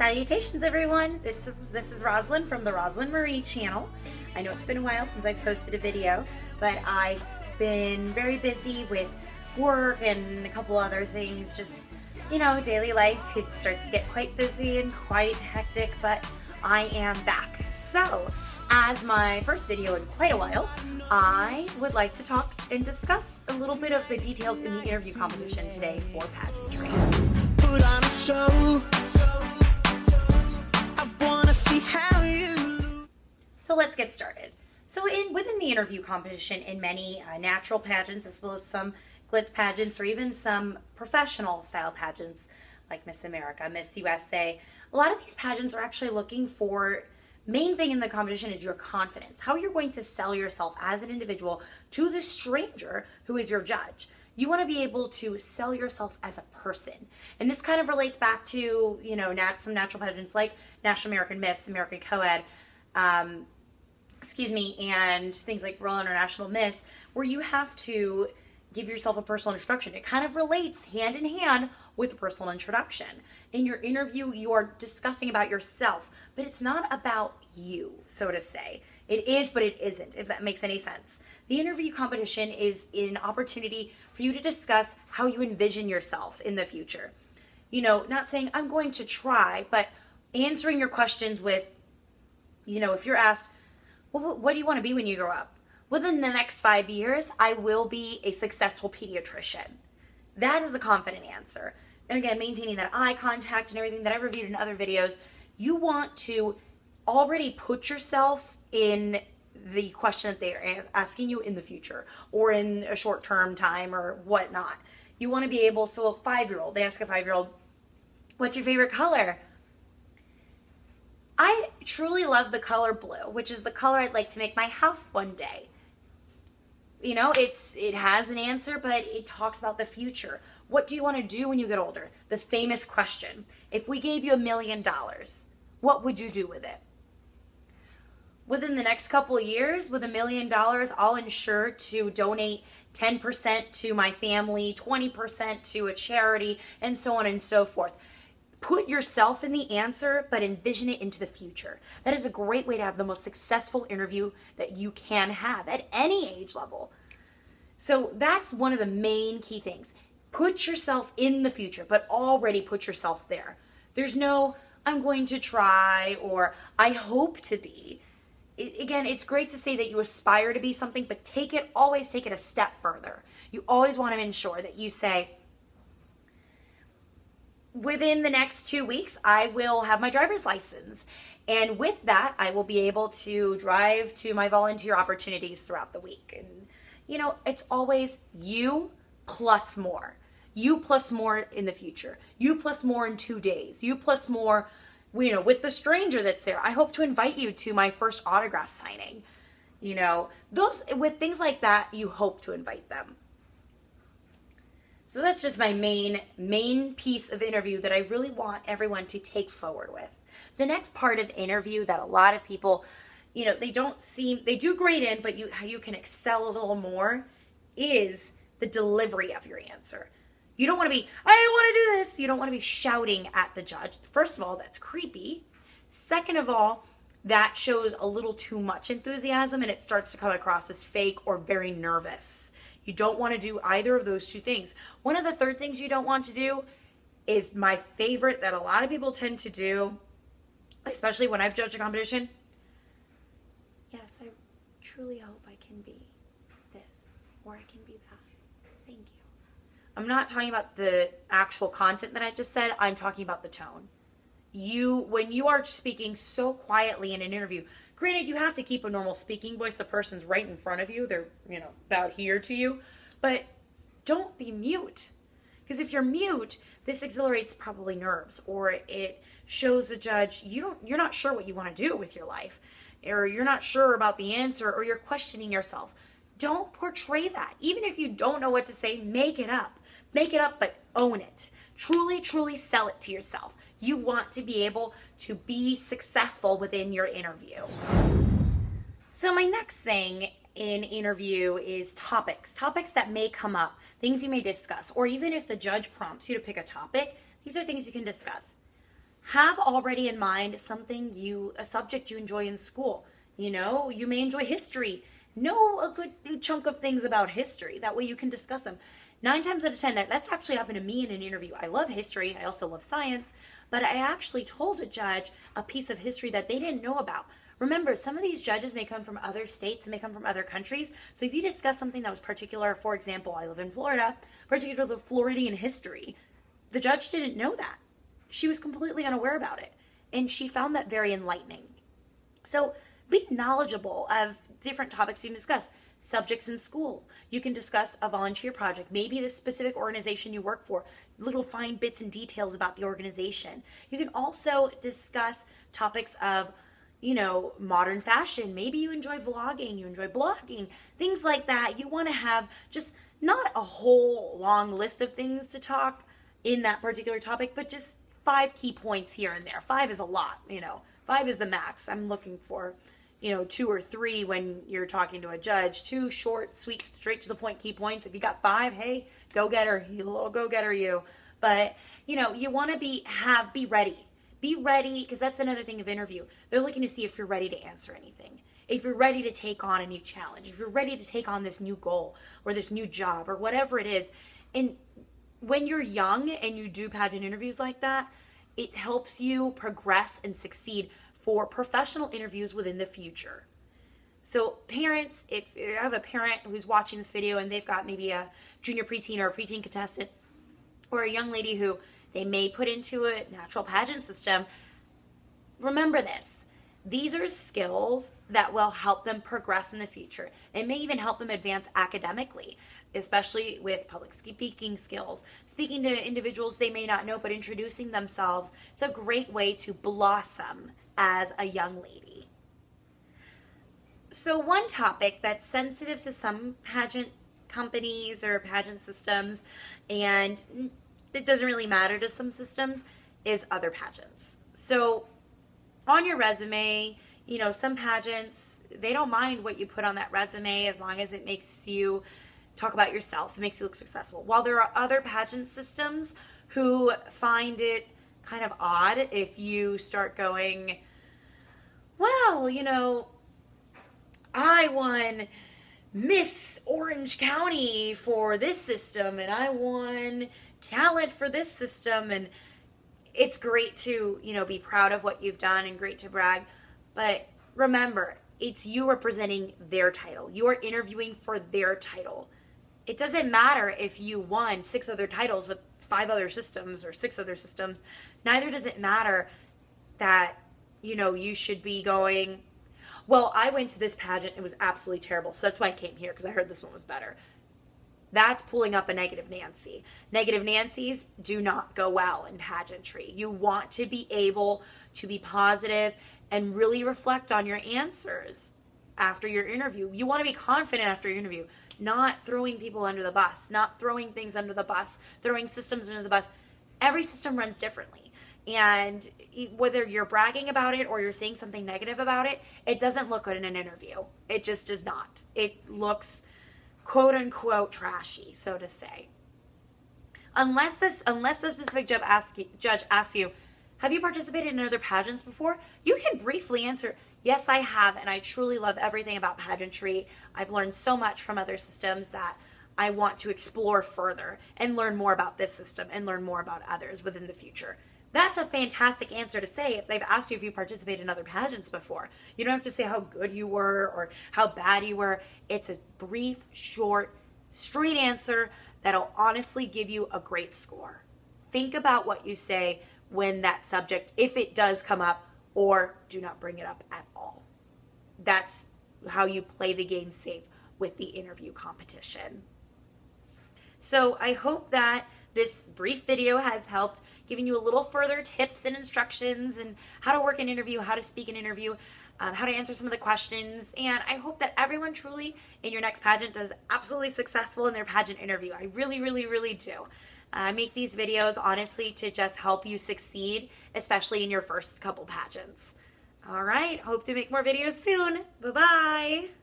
Salutations everyone, this is Rosalind from the Rosalind Marie channel. I know it's been a while since I posted a video, but I've been very busy with work and a couple other things, just, you know, daily life. It starts to get quite busy and quite hectic, but I am back. So, as my first video in quite a while, I would like to talk and discuss a little bit of the details in the interview competition today for Pageants. Put on a show. I wanna see how you look. So let's get started. So within the interview competition, in many natural pageants, as well as some glitz pageants, or even some professional style pageants like Miss America, Miss USA, a lot of these pageants are actually looking for, main thing in the competition is your confidence, how you're going to sell yourself as an individual to the stranger who is your judge. You want to be able to sell yourself as a person. And this kind of relates back to, you know, some natural pageants like National American Miss, American Co-ed, and things like Royal International Miss, where you have to give yourself a personal introduction. It kind of relates hand in hand with a personal introduction. In your interview, you are discussing about yourself, but it's not about you, so to say. It is, but it isn't, if that makes any sense. The interview competition is an opportunity for you to discuss how you envision yourself in the future. You know, not saying I'm going to try, but answering your questions with, you know, if you're asked, well, what do you want to be when you grow up? Within the next 5 years, I will be a successful pediatrician. That is a confident answer. And again, maintaining that eye contact and everything that I reviewed in other videos, you want to already put yourself in the question that they're asking you in the future or in a short-term time or whatnot. You want to be able, so a 5-year-old, they ask a 5-year-old, what's your favorite color? I truly love the color blue, which is the color I'd like to make my house one day. You know, it has an answer, but it talks about the future. What do you want to do when you get older? The famous question. If we gave you $1 million, what would you do with it? Within the next couple of years, with $1 million, I'll ensure to donate 10% to my family, 20% to a charity, and so on and so forth. Put yourself in the answer, but envision it into the future. That is a great way to have the most successful interview that you can have at any age level. So that's one of the main key things. Put yourself in the future, but already put yourself there. There's no, I'm going to try, or I hope to be. Again, it's great to say that you aspire to be something, but always take it a step further. You always want to ensure that you say, within the next 2 weeks, I will have my driver's license. And with that, I will be able to drive to my volunteer opportunities throughout the week. And, you know, it's always you plus more. You plus more in the future. You plus more in 2 days. You plus more, you know, with the stranger that's there. I hope to invite you to my first autograph signing. You know, with things like that, you hope to invite them. So that's just my main piece of interview that I really want everyone to take forward with. The next part of interview that a lot of people, you know, they do great in, but how you can excel a little more is the delivery of your answer. You don't want to be, I want to do this. You don't want to be shouting at the judge. First of all, that's creepy. Second of all, that shows a little too much enthusiasm and it starts to come across as fake or very nervous. You don't want to do either of those two things. One of the third things you don't want to do is my favorite that a lot of people tend to do, especially when I've judged a competition. Yes, I truly hope I can be this or I can be that. Thank you. I'm not talking about the actual content that I just said. I'm talking about the tone. When you are speaking so quietly in an interview, granted, you have to keep a normal speaking voice. The person's right in front of you. They're, you know, about here to you. But don't be mute. Because if you're mute, this exhilarates probably nerves. Or it shows the judge you're not sure what you want to do with your life. Or you're not sure about the answer. Or you're questioning yourself. Don't portray that. Even if you don't know what to say, make it up. Make it up, but own it. Truly, truly sell it to yourself. You want to be able to be successful within your interview. So my next thing in interview is topics that may come up, things you may discuss, or even if the judge prompts you to pick a topic, these are things you can discuss. have already in mind a subject you enjoy in school. You know, you may enjoy history. Know a good chunk of things about history. That way you can discuss them. 9 times out of 10, that's actually happened to me in an interview. I love history. I also love science. But I actually told a judge a piece of history that they didn't know about. Remember, some of these judges may come from other states and may come from other countries. So if you discuss something that was particular, for example, I live in Florida, particular to Floridian history, the judge didn't know that. She was completely unaware about it. And she found that very enlightening. So be knowledgeable of different topics you can discuss. Subjects in school. You can discuss a volunteer project, maybe the specific organization you work for, little fine bits and details about the organization. You can also discuss topics of, you know, modern fashion. Maybe you enjoy vlogging, you enjoy blogging, things like that. You want to have just not a whole long list of things to talk in that particular topic, but just 5 key points here and there. 5 is a lot, you know. 5 is the max. I'm looking for, you know, 2 or 3 when you're talking to a judge. 2 short, sweet, straight to the point key points. If you got 5, hey, go get her. You little go getter, you. But, you know, you want to be ready. Be ready, because that's another thing of interview. They're looking to see if you're ready to answer anything. If you're ready to take on a new challenge. If you're ready to take on this new goal or this new job or whatever it is. And when you're young and you do pageant interviews like that, it helps you progress and succeed for professional interviews within the future. So parents, if you have a parent who's watching this video and they've got maybe a junior preteen or a preteen contestant or a young lady who they may put into a natural pageant system, remember this. These are skills that will help them progress in the future. It may even help them advance academically, especially with public speaking skills, speaking to individuals they may not know, but introducing themselves. It's a great way to blossom as a young lady. So one topic that's sensitive to some pageant companies or pageant systems, and it doesn't really matter to some systems, is other pageants. So on your resume, you know, some pageants, they don't mind what you put on that resume as long as it makes you talk about yourself, it makes you look successful. While there are other pageant systems who find it kind of odd if you start going, well, you know, I won Miss Orange County for this system and I won talent for this system, and it's great to, you know, be proud of what you've done and great to brag, but remember, it's you representing their title. You are interviewing for their title. It doesn't matter if you won 6 other titles with 5 other systems or 6 other systems. Neither does it matter that, you know, you should be going, well, I went to this pageant, it was absolutely terrible, so that's why I came here, because I heard this one was better. That's pulling up a negative Nancy. Negative Nancys do not go well in pageantry. You want to be able to be positive and really reflect on your answers after your interview. You want to be confident after your interview, not throwing people under the bus, not throwing things under the bus, throwing systems under the bus. Every system runs differently. And whether you're bragging about it or you're saying something negative about it, it doesn't look good in an interview. It just does not. It looks quote unquote trashy, so to say. Unless the specific judge asks you, have you participated in other pageants before? You can briefly answer, yes, I have, and I truly love everything about pageantry. I've learned so much from other systems that I want to explore further and learn more about this system and learn more about others within the future. That's a fantastic answer to say if they've asked you if you participated in other pageants before. You don't have to say how good you were or how bad you were. It's a brief, short, straight answer that'll honestly give you a great score. Think about what you say when that subject, if it does come up, or do not bring it up at all. That's how you play the game safe with the interview competition. So I hope that this brief video has helped, giving you a little further tips and instructions and how to work an interview, how to speak an interview, how to answer some of the questions. And I hope that everyone truly in your next pageant does absolutely successful in their pageant interview. I really, really, really do. I make these videos honestly to just help you succeed, especially in your first couple pageants. All right, hope to make more videos soon. Bye-bye.